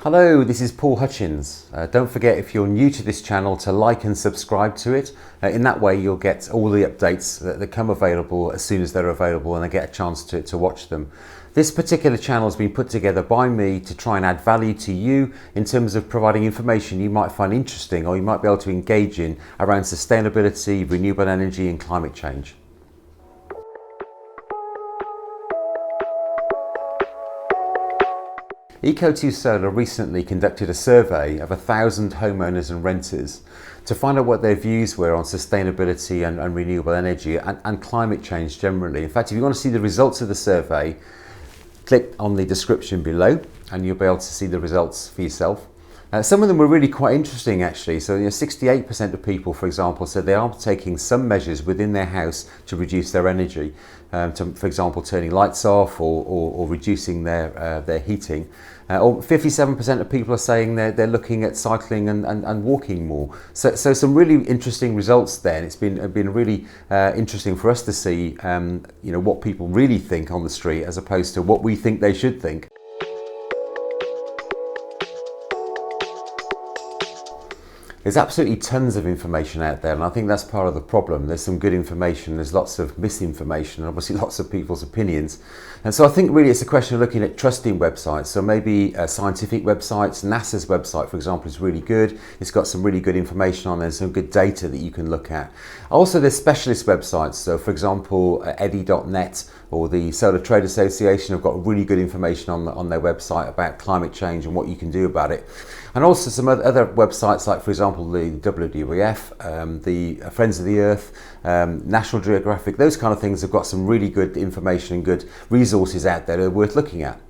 Hello, this is Paul Hutchins. Don't forget, if you're new to this channel, to like and subscribe to it. In that way you'll get all the updates that come available as soon as they're available and I get a chance to watch them. This particular channel has been put together by me to try and add value to you in terms of providing information you might find interesting or you might be able to engage in around sustainability, renewable energy and climate change. Eco2 Solar recently conducted a survey of 1,000 homeowners and renters to find out what their views were on sustainability and renewable energy and climate change generally. In fact, if you want to see the results of the survey, click on the description below and you'll be able to see the results for yourself. Some of them were really quite interesting actually. So 68% of people, for example, said they are taking some measures within their house to reduce their energy, for example turning lights off or reducing their heating. Or 57% of people are saying they're looking at cycling and walking more. So some really interesting results there, and it's been really interesting for us to see what people really think on the street as opposed to what we think they should think. There's absolutely tons of information out there, and I think that's part of the problem. There's some good information, there's lots of misinformation, and obviously lots of people's opinions. And so I think really it's a question of looking at trusting websites. So maybe scientific websites, NASA's website, for example, is really good. It's got some really good information on there, some good data that you can look at. Also, there's specialist websites. So for example, eddy.net or the Solar Trade Association have got really good information on their website about climate change and what you can do about it. And also some other websites like, for example, the WWF, the Friends of the Earth, National Geographic, those kind of things have got some really good information and good resources out there that are worth looking at.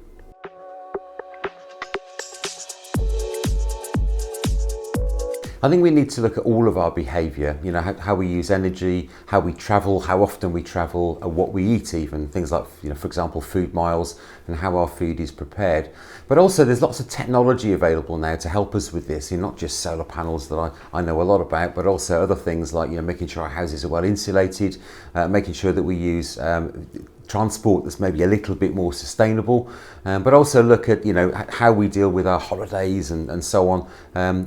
I think we need to look at all of our behaviour, how we use energy, how we travel, how often we travel, and what we eat even, things like, for example, food miles and how our food is prepared. But also there's lots of technology available now to help us with this, not just solar panels that I know a lot about, but also other things like making sure our houses are well insulated, making sure that we use transport that's maybe a little bit more sustainable, but also look at how we deal with our holidays and so on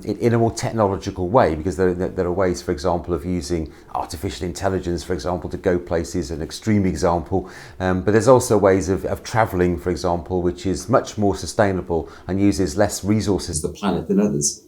in a more technological way, because there are ways, for example, of using artificial intelligence, for example, to go places, an extreme example, but there's also ways of travelling, for example, which is much more sustainable and uses less resources of the planet than others.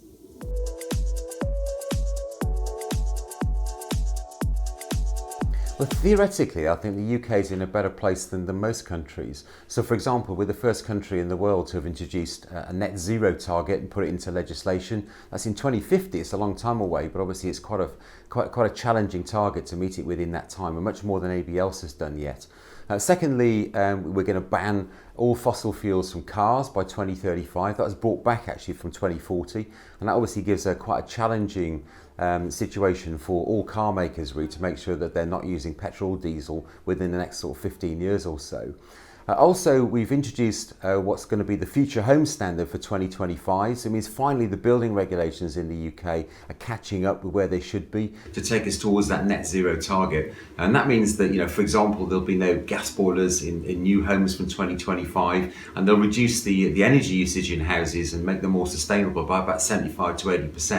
Well, theoretically, I think the UK is in a better place than most countries. So, for example, we're the first country in the world to have introduced a net zero target and put it into legislation. That's in 2050. It's a long time away, but obviously it's quite a challenging target to meet it within that time, and much more than anybody else has done yet. Secondly, we're going to ban all fossil fuels from cars by 2035. That was brought back actually from 2040, and that obviously gives quite a challenging situation for all car makers really to make sure that they're not using petrol or diesel within the next sort of 15 years or so. Also, we've introduced what's going to be the future home standard for 2025. So it means finally the building regulations in the UK are catching up with where they should be to take us towards that net zero target. And that means that, for example, there'll be no gas boilers in new homes from 2025, and they'll reduce the energy usage in houses and make them more sustainable by about 75 to 80%.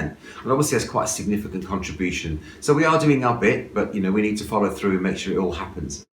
And obviously that's quite a significant contribution. So we are doing our bit, but we need to follow through and make sure it all happens.